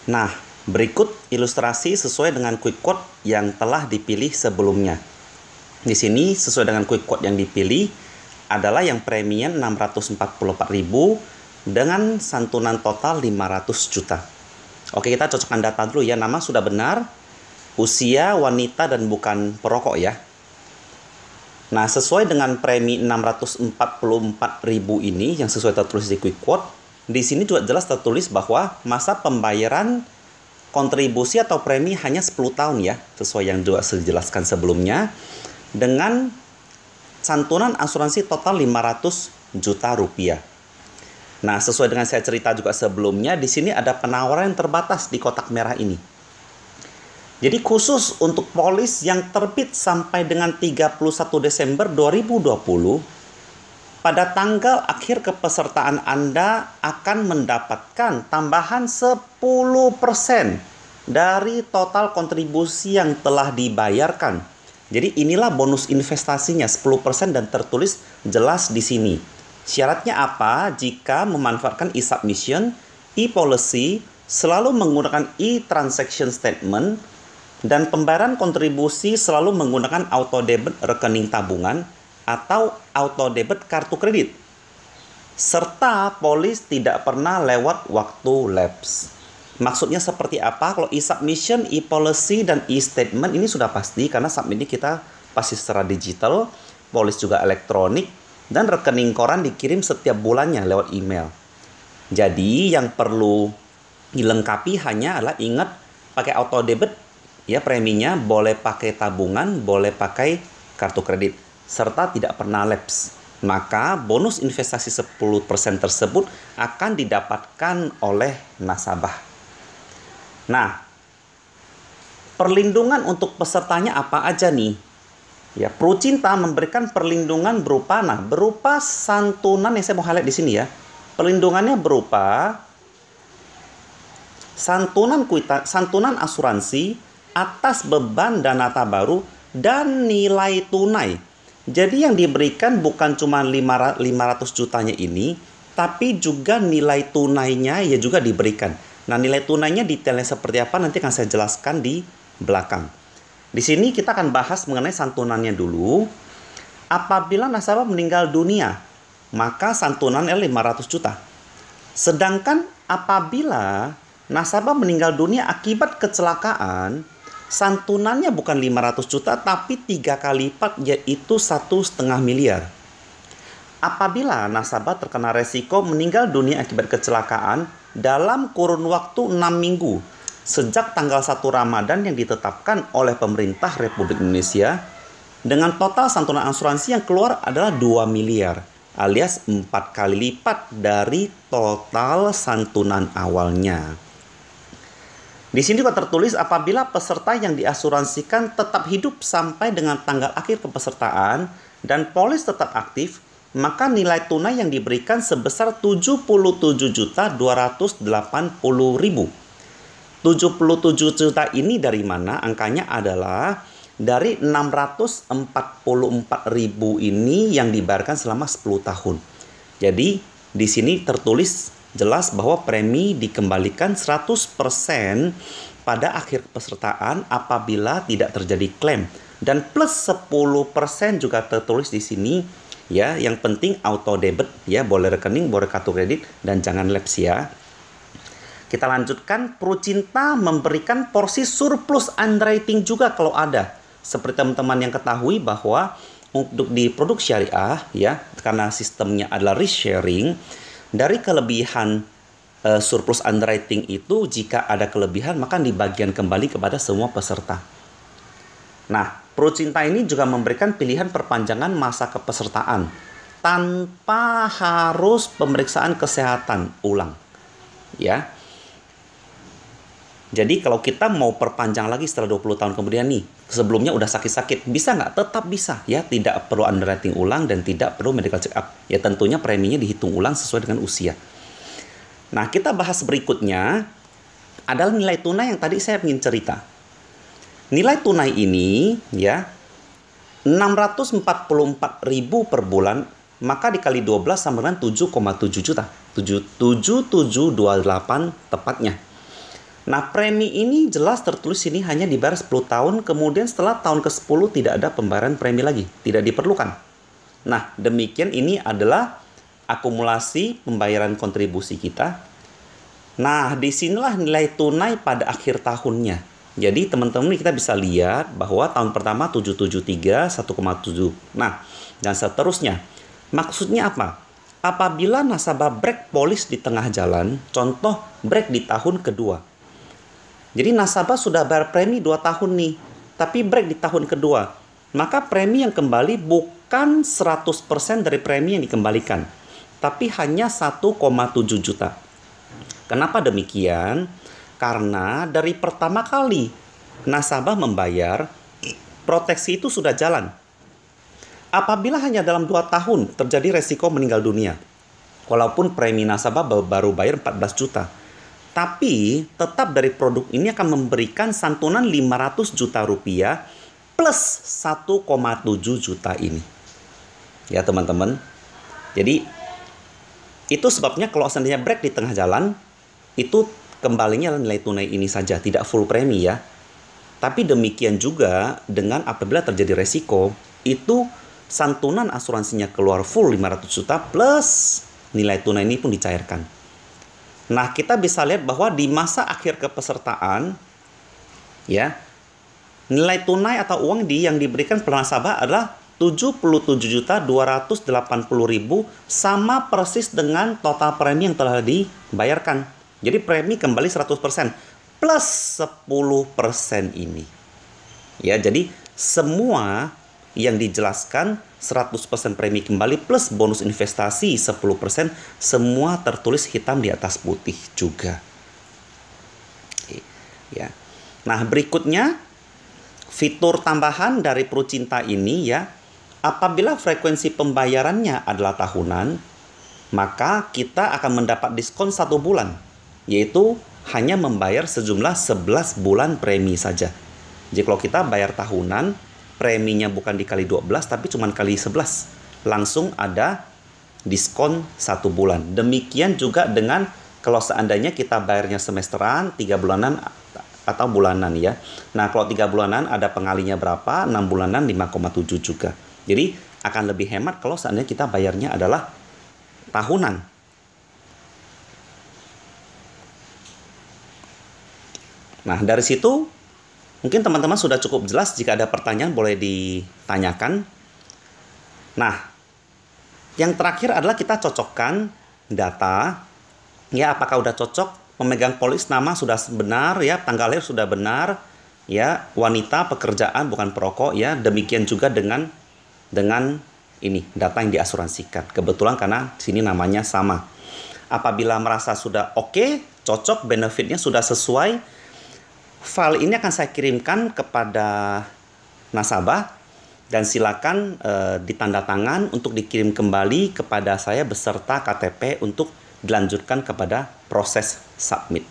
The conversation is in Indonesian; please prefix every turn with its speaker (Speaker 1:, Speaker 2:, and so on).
Speaker 1: Nah, berikut ilustrasi sesuai dengan quick quote yang telah dipilih sebelumnya. Di sini sesuai dengan quick quote yang dipilih adalah yang preminya 644.000 dengan santunan total 500 juta. Oke, kita cocokkan data dulu ya. Nama sudah benar, usia, wanita, dan bukan perokok ya. Nah, sesuai dengan premi 644.000 ini yang sesuai tertulis di quick quote, di sini juga jelas tertulis bahwa masa pembayaran kontribusi atau premi hanya 10 tahun ya, sesuai yang juga sudah dijelaskan sebelumnya, dengan santunan asuransi total 500 juta rupiah. Nah, sesuai dengan saya cerita juga sebelumnya, di sini ada penawaran yang terbatas di kotak merah ini. Jadi khusus untuk polis yang terbit sampai dengan 31 Desember 2020, pada tanggal akhir kepesertaan Anda akan mendapatkan tambahan 10% dari total kontribusi yang telah dibayarkan. Jadi inilah bonus investasinya 10% dan tertulis jelas di sini. Syaratnya apa? Jika memanfaatkan e-submission, e-policy, selalu menggunakan e-transaction statement, dan pembayaran kontribusi selalu menggunakan auto debit rekening tabungan atau auto debit kartu kredit. Serta polis tidak pernah lewat waktu lapse. Maksudnya seperti apa? Kalau e-submission, e-policy, dan e-statement ini sudah pasti karena submitnya kita pasti secara digital, polis juga elektronik, dan rekening koran dikirim setiap bulannya lewat email. Jadi yang perlu dilengkapi hanya adalah ingat pakai auto debit ya, preminya boleh pakai tabungan, boleh pakai kartu kredit, serta tidak pernah lapse. Maka bonus investasi 10% tersebut akan didapatkan oleh nasabah. Nah, perlindungan untuk pesertanya apa aja nih? Ya, Prucinta memberikan perlindungan berupa santunan yang saya mau highlight di sini ya. Perlindungannya berupa santunan asuransi atas beban dana baru dan nilai tunai. Jadi yang diberikan bukan cuma 500 jutanya ini, tapi juga nilai tunainya ya juga diberikan. Nah, nilai tunainya detailnya seperti apa nanti akan saya jelaskan di belakang. Di sini kita akan bahas mengenai santunannya dulu. Apabila nasabah meninggal dunia, maka santunannya 500 juta. Sedangkan apabila nasabah meninggal dunia akibat kecelakaan, santunannya bukan 500 juta tapi 3 kali lipat, yaitu 1,5 miliar. Apabila nasabah terkena resiko meninggal dunia akibat kecelakaan dalam kurun waktu 6 minggu sejak tanggal 1 Ramadan yang ditetapkan oleh pemerintah Republik Indonesia, dengan total santunan asuransi yang keluar adalah 2 miliar alias 4 kali lipat dari total santunan awalnya. Di sini juga tertulis apabila peserta yang diasuransikan tetap hidup sampai dengan tanggal akhir kepesertaan dan polis tetap aktif, maka nilai tunai yang diberikan sebesar 77.280.000. 77 juta ini dari mana? Angkanya adalah dari 644.000 ini yang dibayarkan selama 10 tahun. Jadi di sini tertulis jelas bahwa premi dikembalikan 100% pada akhir pesertaan apabila tidak terjadi klaim, dan plus 10% juga tertulis di sini ya. Yang penting auto debit ya, boleh rekening, boleh kartu kredit, dan jangan lapse ya. Kita lanjutkan. Prucinta memberikan porsi surplus underwriting juga kalau ada. Seperti teman-teman yang ketahui bahwa untuk di produk syariah ya, karena sistemnya adalah risk sharing, dari kelebihan surplus underwriting itu, jika ada kelebihan maka dibagikan kembali kepada semua peserta. Nah, Prucinta ini juga memberikan pilihan perpanjangan masa kepesertaan tanpa harus pemeriksaan kesehatan ulang. Ya. Jadi kalau kita mau perpanjang lagi setelah 20 tahun kemudian nih, sebelumnya udah sakit-sakit, bisa nggak? Tetap bisa ya, tidak perlu underwriting ulang dan tidak perlu medical check up. Ya tentunya preminya dihitung ulang sesuai dengan usia. Nah, kita bahas berikutnya adalah nilai tunai yang tadi saya ingin cerita. Nilai tunai ini ya 644.000 per bulan, maka dikali 12 sama dengan 7,7 juta. 7728 tepatnya. Nah, premi ini jelas tertulis sini hanya dibayar 10 tahun, kemudian setelah tahun ke-10 tidak ada pembayaran premi lagi, tidak diperlukan. Nah, demikian ini adalah akumulasi pembayaran kontribusi kita. Nah, disinilah nilai tunai pada akhir tahunnya. Jadi, teman-teman kita bisa lihat bahwa tahun pertama 773, 1,7. Nah, dan seterusnya. Maksudnya apa? Apabila nasabah break polis di tengah jalan, contoh break di tahun kedua. Jadi nasabah sudah bayar premi 2 tahun nih, tapi break di tahun kedua. Maka premi yang kembali bukan 100% dari premi yang dikembalikan, tapi hanya 1,7 juta. Kenapa demikian? Karena dari pertama kali nasabah membayar, proteksi itu sudah jalan. Apabila hanya dalam 2 tahun terjadi resiko meninggal dunia, walaupun premi nasabah baru bayar 14 juta, tapi tetap dari produk ini akan memberikan santunan 500 juta rupiah plus 1,7 juta ini. Ya teman-teman. Jadi itu sebabnya kalau seandainya break di tengah jalan, itu kembalinya nilai tunai ini saja, tidak full premi ya. Tapi demikian juga dengan apabila terjadi resiko, itu santunan asuransinya keluar full 500 juta plus nilai tunai ini pun dicairkan. Nah, kita bisa lihat bahwa di masa akhir kepesertaan, ya, nilai tunai atau uang yang diberikan kepada nasabah adalah 77.280.000, sama persis dengan total premi yang telah dibayarkan. Jadi premi kembali 100% plus 10% ini. Ya, jadi semua yang dijelaskan 100% premi kembali plus bonus investasi 10%, semua tertulis hitam di atas putih juga. Ya. Nah, berikutnya fitur tambahan dari Prucinta ini ya, apabila frekuensi pembayarannya adalah tahunan, maka kita akan mendapat diskon 1 bulan, yaitu hanya membayar sejumlah 11 bulan premi saja. Jadi kalau kita bayar tahunan, preminya bukan dikali 12 tapi cuma kali 11. Langsung ada diskon 1 bulan. Demikian juga dengan kalau seandainya kita bayarnya semesteran, 3 bulanan atau bulanan ya. Nah, kalau 3 bulanan ada pengalinya berapa? 6 bulanan 5,7 juga. Jadi akan lebih hemat kalau seandainya kita bayarnya adalah tahunan. Nah, dari situ mungkin teman-teman sudah cukup jelas. Jika ada pertanyaan boleh ditanyakan. Nah, yang terakhir adalah kita cocokkan data. Ya, apakah udah cocok? Pemegang polis nama sudah benar ya, tanggal lahir sudah benar ya, wanita, pekerjaan bukan perokok ya. Demikian juga dengan ini data yang diasuransikan. Kebetulan karena sini namanya sama. Apabila merasa sudah oke, cocok, benefitnya sudah sesuai, file ini akan saya kirimkan kepada nasabah dan silakan ditanda tangan untuk dikirim kembali kepada saya beserta KTP untuk dilanjutkan kepada proses submit.